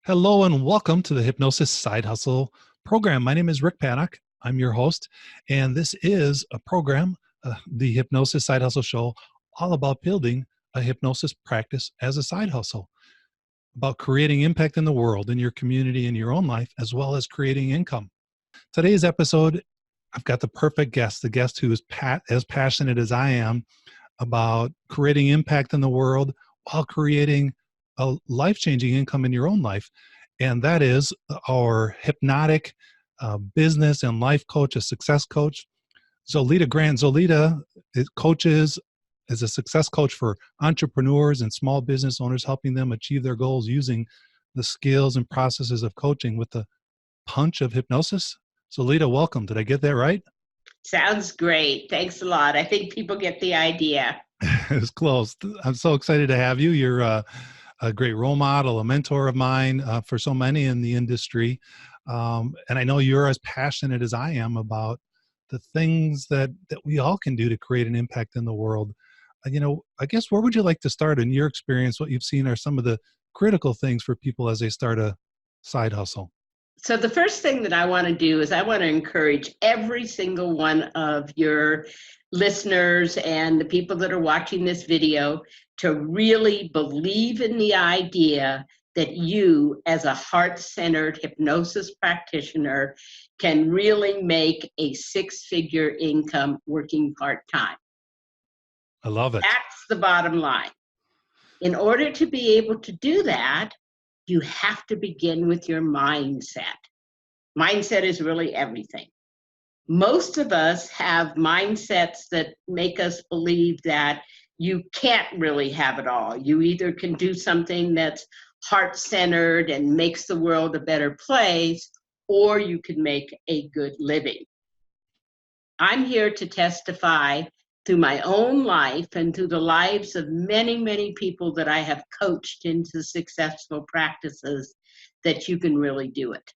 Hello and welcome to the Hypnosis Side Hustle program. My name is Rick Paddock. I'm your host, and this is a program, the Hypnosis Side Hustle Show, all about building a hypnosis practice as a side hustle, about creating impact in the world, in your community, in your own life, as well as creating income. Today's episode, I've got the perfect guest, the guest who is as passionate as I am about creating impact in the world while creating a life-changing income in your own life. And that is our hypnotic business and life coach, a success coach, Zoilita Grant. Zoilita is a success coach for entrepreneurs and small business owners, helping them achieve their goals using the skills and processes of coaching with the punch of hypnosis. Zoilita, welcome. Did I get that right? Sounds great. Thanks a lot. I think people get the idea. It's close. I'm so excited to have you. You're a great role model, a mentor of mine for so many in the industry. And I know you're as passionate as I am about the things that we all can do to create an impact in the world. I guess where would you like to start in your experience? What you've seen are some of the critical things for people as they start a side hustle. So the first thing that I want to do is I want to encourage every single one of your listeners and the people that are watching this video to really believe in the idea that you, as a heart-centered hypnosis practitioner, can really make a six-figure income working part-time. I love it. That's the bottom line. In order to be able to do that, you have to begin with your mindset. Mindset is really everything. Most of us have mindsets that make us believe that you can't really have it all. You either can do something that's heart-centered and makes the world a better place, or you can make a good living. I'm here to testify through my own life and through the lives of many, many people that I have coached into successful practices that you can really do it.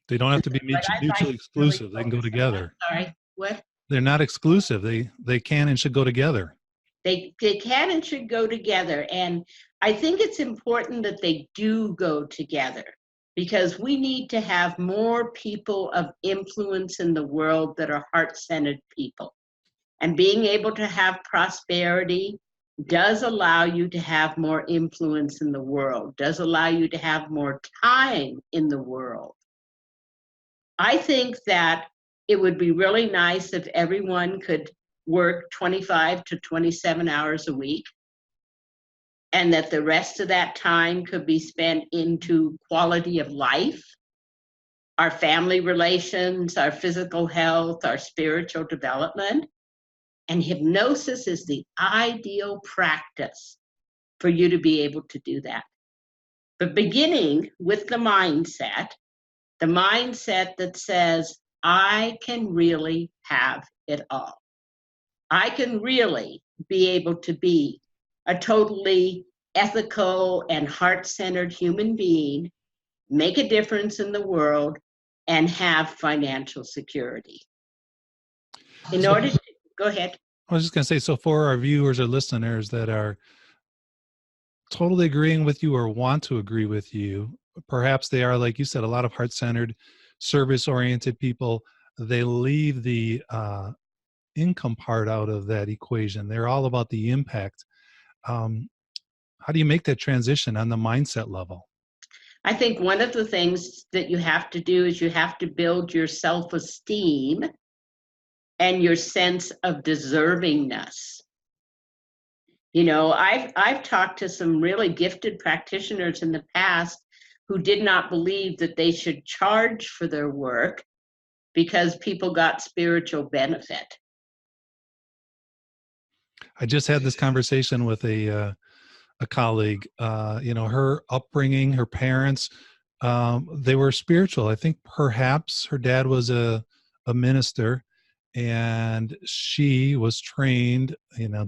They don't have to be mutually exclusive. They can go together. Sorry, what? They're not exclusive. They can and should go together. They can and should go together. And I think it's important that they do go together, because we need to have more people of influence in the world that are heart-centered people. And being able to have prosperity does allow you to have more influence in the world, does allow you to have more time in the world. I think that it would be really nice if everyone could work 25 to 27 hours a week, and that the rest of that time could be spent into quality of life, our family relations, our physical health, our spiritual development. And hypnosis is the ideal practice for you to be able to do that. But beginning with the mindset that says, I can really have it all. I can really be able to be a totally ethical and heart-centered human being, make a difference in the world, and have financial security. Go ahead. I was just going to say, so for our viewers or listeners that are totally agreeing with you or want to agree with you, perhaps they are, like you said, a lot of heart-centered, service-oriented people. They leave the income part out of that equation. They're all about the impact. How do you make that transition on the mindset level? I think one of the things that you have to do is you have to build your self-esteem and your sense of deservingness. You know, I've talked to some really gifted practitioners in the past who did not believe that they should charge for their work because people got spiritual benefit. I just had this conversation with a colleague. Her upbringing, her parents, they were spiritual. I think perhaps her dad was a minister, and she was trained,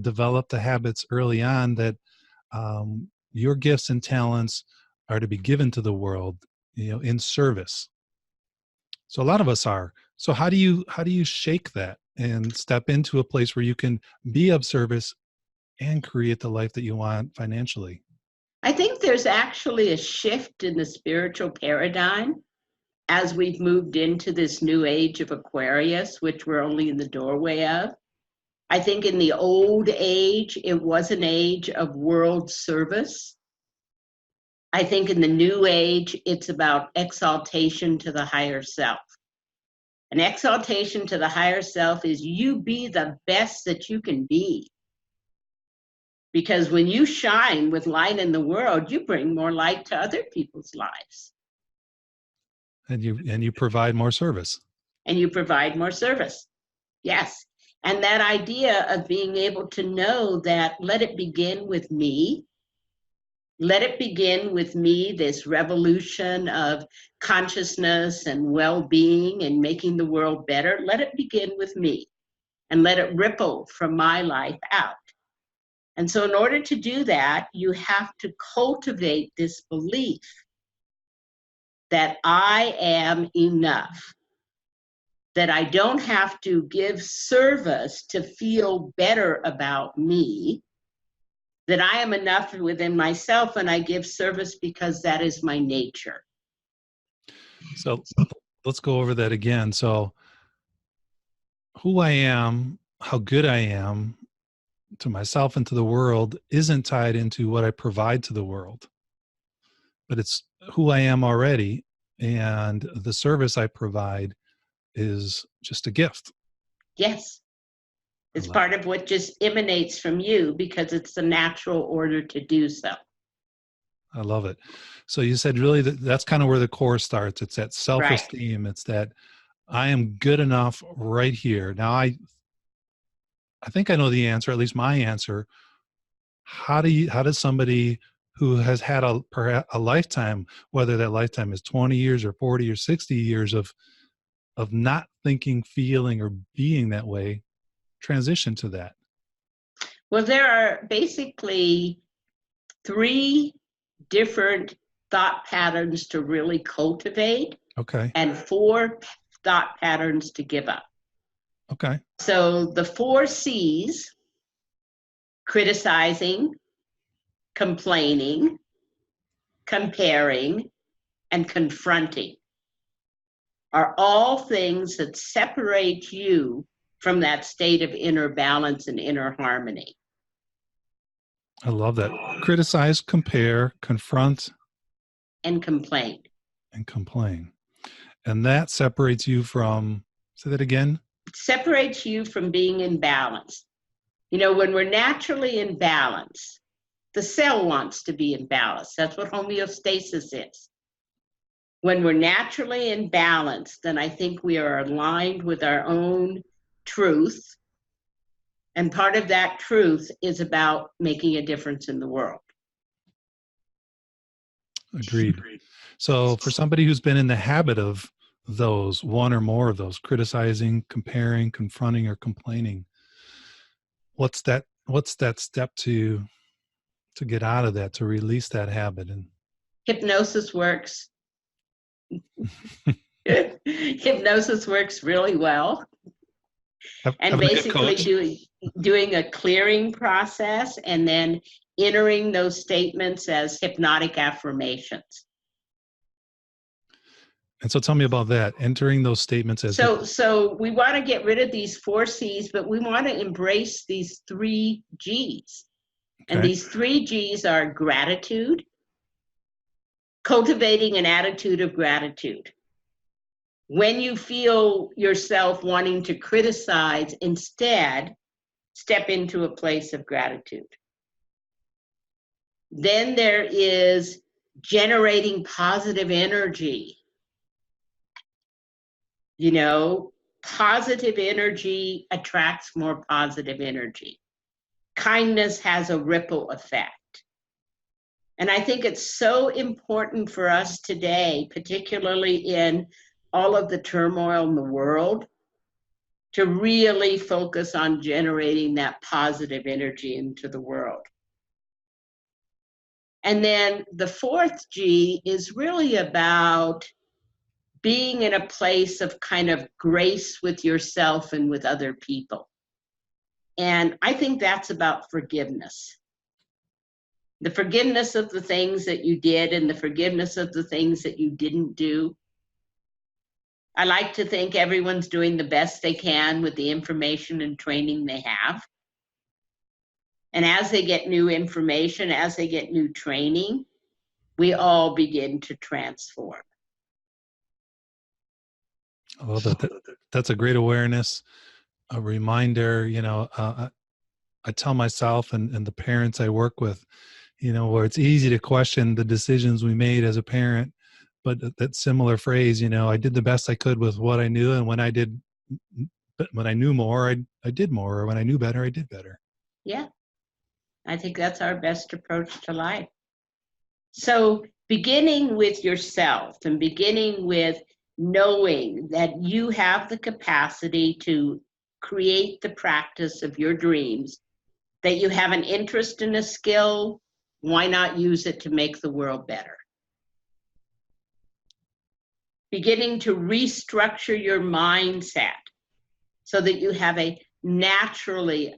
developed the habits early on that your gifts and talents are to be given to the world, in service. So a lot of us are. So how do you shake that and step into a place where you can be of service and create the life that you want financially? I think there's actually a shift in the spiritual paradigm as we've moved into this new age of Aquarius, which we're only in the doorway of. I think in the old age, it was an age of world service. I think in the new age, it's about exaltation to the higher self. An exaltation to the higher self is you be the best that you can be. Because when you shine with light in the world, you bring more light to other people's lives. And you provide more service. And you provide more service. Yes. And that idea of being able to know that let it begin with me. Let it begin with me, this revolution of consciousness and well-being and making the world better. Let it begin with me and let it ripple from my life out. And so in order to do that, you have to cultivate this belief that I am enough, that I don't have to give service to feel better about me, that I am enough within myself and I give service because that is my nature. So let's go over that again. So who I am, how good I am to myself and to the world isn't tied into what I provide to the world, but it's who I am already. And the service I provide is just a gift. Yes. It's part of what just emanates from you because it's the natural order to do so. I love it. So you said really that's kind of where the core starts. It's that self-esteem. Right. It's that I am good enough right here. Now I think I know the answer, at least my answer. How does somebody who has had a lifetime, whether that lifetime is 20 years or 40 or 60 years of not thinking, feeling, or being that way, transition to that? Well, there are basically 3 different thought patterns to really cultivate. Okay. And 4 thought patterns to give up. Okay. So the 4 C's, criticizing, complaining, comparing, and confronting, are all things that separate you from that state of inner balance and inner harmony. I love that. Criticize, compare, confront, and complain. And complain. And that separates you from, say that again? It separates you from being in balance. You know, when we're naturally in balance, the cell wants to be in balance. That's what homeostasis is. When we're naturally in balance, then I think we are aligned with our own truth. And part of that truth is about making a difference in the world. Agreed. So for somebody who's been in the habit of those, one or more of those, criticizing, comparing, confronting, or complaining, what's that step to get out of that, to release that habit? And hypnosis works. Hypnosis works really well. And basically doing a clearing process and then entering those statements as hypnotic affirmations. And so tell me about that, entering those statements as... So we want to get rid of these 4 C's, but we want to embrace these 3 G's. Okay. And these 3 G's are gratitude, cultivating an attitude of gratitude. When you feel yourself wanting to criticize, instead, step into a place of gratitude. Then there is generating positive energy. You know, positive energy attracts more positive energy. Kindness has a ripple effect. And I think it's so important for us today, particularly in all of the turmoil in the world, to really focus on generating that positive energy into the world. And then the 4th G is really about being in a place of kind of grace with yourself and with other people. And I think that's about forgiveness. The forgiveness of the things that you did and the forgiveness of the things that you didn't do. I like to think everyone's doing the best they can with the information and training they have. And as they get new information, as they get new training, we all begin to transform. Well, that's a great awareness, a reminder. I tell myself and the parents I work with, where it's easy to question the decisions we made as a parent, but that similar phrase, I did the best I could with what I knew, and when I knew more, I did more, or when I knew better, I did better. Yeah, I think that's our best approach to life. So beginning with yourself and beginning with knowing that you have the capacity to create the practice of your dreams, that you have an interest in a skill, why not use it to make the world better? Beginning to restructure your mindset so that you have a natural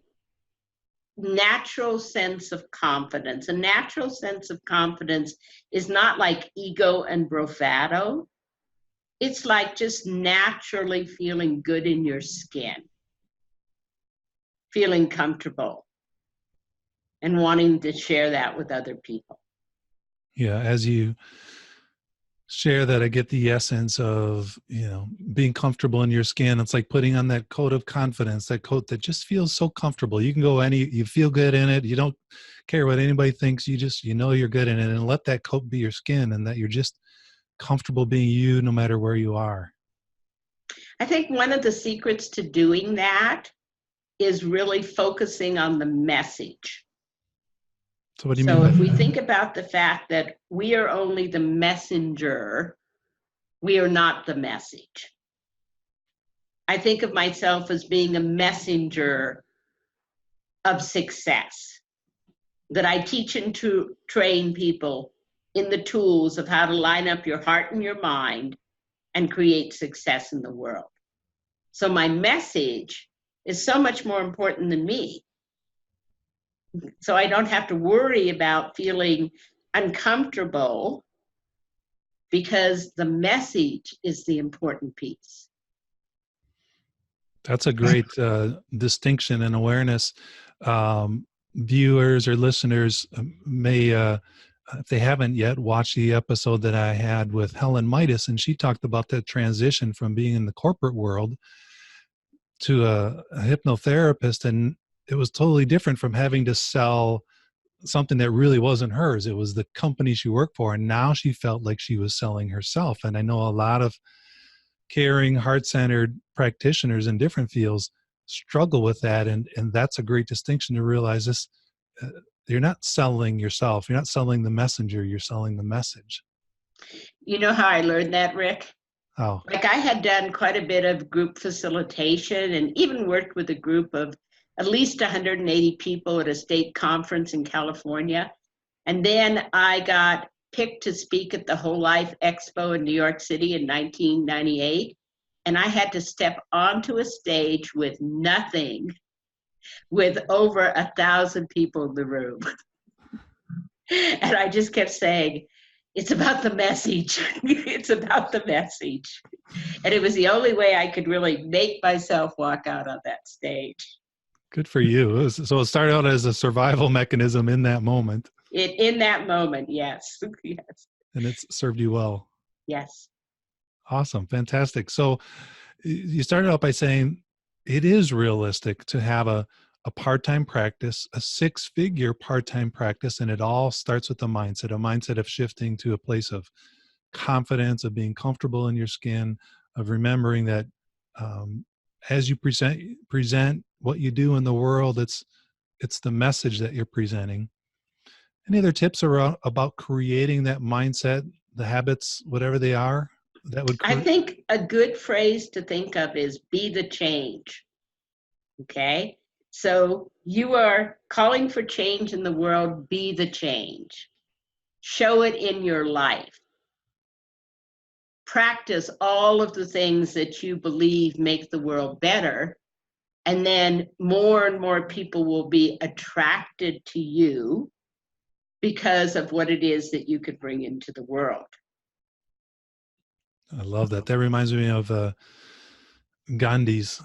sense of confidence. A natural sense of confidence is not like ego and bravado. It's like just naturally feeling good in your skin, feeling comfortable, and wanting to share that with other people. Yeah, as you share that, I get the essence of, being comfortable in your skin. It's like putting on that coat of confidence, that coat that just feels so comfortable. You can go you feel good in it. You don't care what anybody thinks. You just, you're good in it, and let that coat be your skin, and that you're just comfortable being you no matter where you are. I think one of the secrets to doing that is really focusing on the message. So what do you mean by if we that? think about the fact that we are only the messenger, we are not the message. I think of myself as being a messenger of success, that I teach and to train people in the tools of how to line up your heart and your mind and create success in the world. So my message is so much more important than me. So I don't have to worry about feeling uncomfortable, because the message is the important piece. That's a great distinction and awareness. Viewers or listeners may, if they haven't yet, watched the episode that I had with Helen Midas, and she talked about that transition from being in the corporate world to a hypnotherapist, and it was totally different from having to sell something that really wasn't hers. It was the company she worked for, and now she felt like she was selling herself. And I know a lot of caring, heart-centered practitioners in different fields struggle with that, and that's a great distinction to realize. This you're not selling yourself, you're not selling the messenger, you're selling the message. You know how I learned that, Rick? Oh, Like, I had done quite a bit of group facilitation and even worked with a group of at least 180 people at a state conference in California. And then I got picked to speak at the Whole Life Expo in New York City in 1998. And I had to step onto a stage with nothing, with over 1,000 people in the room. And I just kept saying, it's about the message. It's about the message. And it was the only way I could really make myself walk out on that stage. good for you. So it started out as a survival mechanism in that moment. In that moment, yes. Yes. And it's served you well. Yes. Awesome. Fantastic. So you started out by saying it is realistic to have a part-time practice, a six-figure part-time practice, and it all starts with a mindset of shifting to a place of confidence, of being comfortable in your skin, of remembering that as you present what you do in the world, it's the message that you're presenting. Any other tips about creating that mindset, the habits, whatever they are, that would I think a good phrase to think of is be the change. Okay? So you are calling for change in the world, be the change. Show it in your life. Practice all of the things that you believe make the world better, and then more and more people will be attracted to you because of what it is that you could bring into the world. I love that. That reminds me of Gandhi's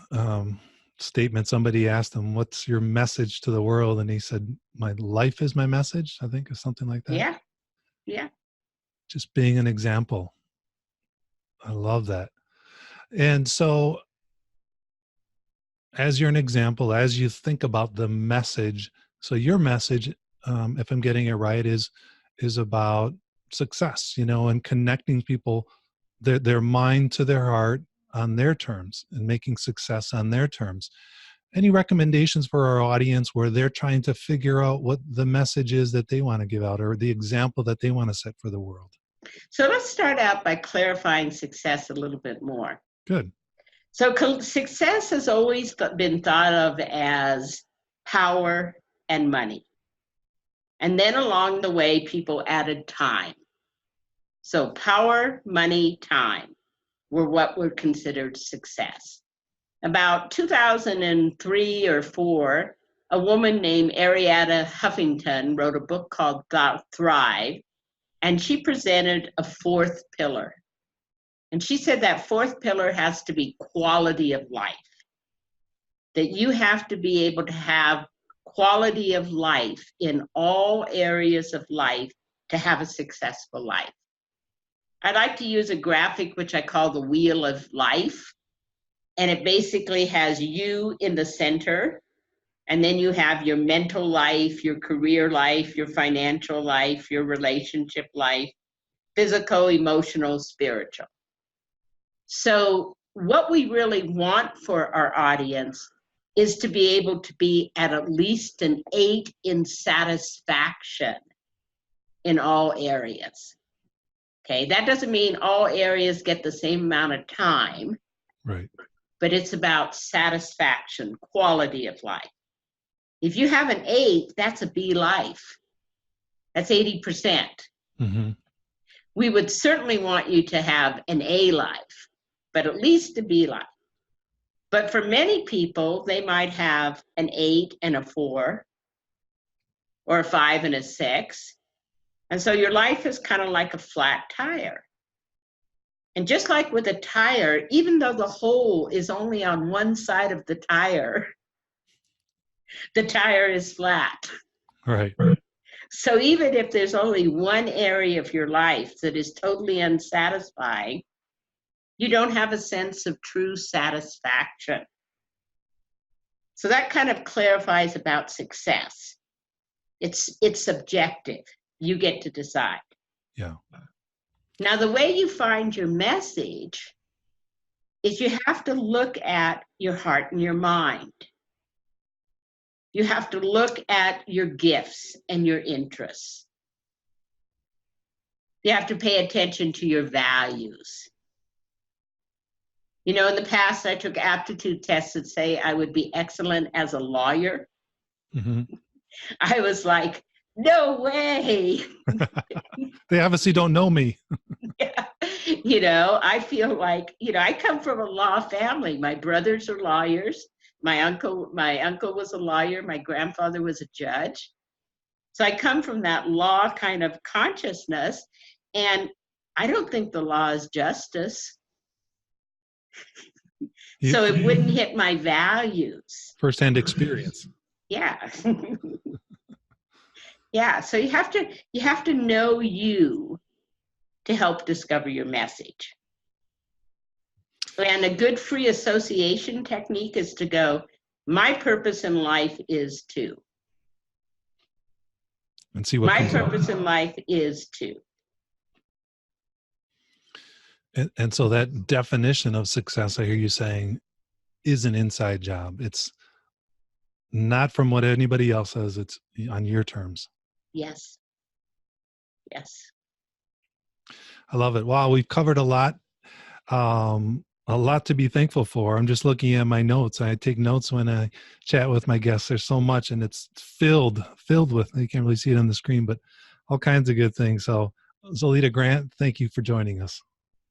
statement. Somebody asked him, "What's your message to the world?" And he said, "My life is my message," I think, or something like that. Yeah, yeah. Just being an example. I love that. And so, as you're an example, as you think about the message, so your message, if I'm getting it right, is about success, and connecting people, their mind to their heart on their terms, and making success on their terms. Any recommendations for our audience where they're trying to figure out what the message is that they want to give out, or the example that they want to set for the world? So let's start out by clarifying success a little bit more. Good. So success has always been thought of as power and money. And then along the way, people added time. So power, money, time were what were considered success. About 2003 or 4, a woman named Arietta Huffington wrote a book called Thrive, and she presented a fourth pillar. And she said that fourth pillar has to be quality of life, that you have to be able to have quality of life in all areas of life to have a successful life. I like to use a graphic which I call the wheel of life. And it basically has you in the center. And then you have your mental life, your career life, your financial life, your relationship life, physical, emotional, spiritual. So what we really want for our audience is to be able to be at least an 8 in satisfaction in all areas. Okay, that doesn't mean all areas get the same amount of time. Right. But it's about satisfaction, quality of life. If you have an 8, that's a B life. That's 80%. Mm-hmm. We would certainly want you to have an A life, but at least a B life. But for many people, they might have an 8 and a 4, or a 5 and a 6. And so your life is kind of like a flat tire. And just like with a tire, even though the hole is only on one side of the tire is flat. Right. So even if there's only one area of your life that is totally unsatisfying, you don't have a sense of true satisfaction. So that kind of clarifies about success. It's subjective. You get to decide. Yeah. Now, the way you find your message is you have to look at your heart and your mind. You have to look at your gifts and your interests. You have to pay attention to your values. In the past, I took aptitude tests that say I would be excellent as a lawyer. Mm-hmm. I was like, no way. They obviously don't know me. Yeah. I feel like, I come from a law family. My brothers are lawyers. My uncle was a lawyer. My grandfather was a judge. So I come from that law kind of consciousness, and I don't think the law is justice. So it wouldn't hit my values. Firsthand experience. Yeah. Yeah. So you have to know you to help discover your message. And a good free association technique is to go, my purpose in life is to. And see what my comes purpose up. in life is to. And so that definition of success, I hear you saying, is an inside job. It's not from what anybody else says. It's on your terms. Yes. Yes. I love it. Wow, we've covered a lot to be thankful for. I'm just looking at my notes. I take notes when I chat with my guests. There's so much, and it's filled with, you can't really see it on the screen, but all kinds of good things. So Zoilita Grant, thank you for joining us.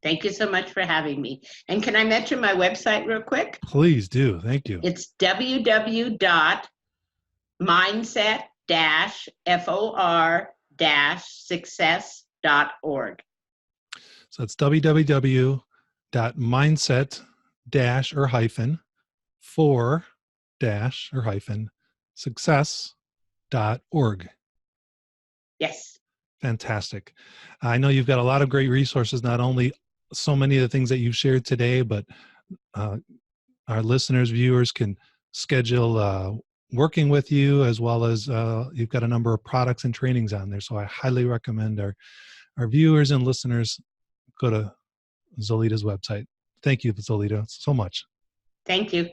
Thank you so much for having me. And can I mention my website real quick? Please do. Thank you. It's www.mindset-for mindset-success.org. So it's www.mindset-for-success.org. Yes. Fantastic. I know you've got a lot of great resources, not only so many of the things that you've shared today, but uh, our listeners, viewers can schedule working with you, as well as you've got a number of products and trainings on there. So I highly recommend our viewers and listeners go to Zoilita's website. Thank you, Zoilita, so much. Thank you.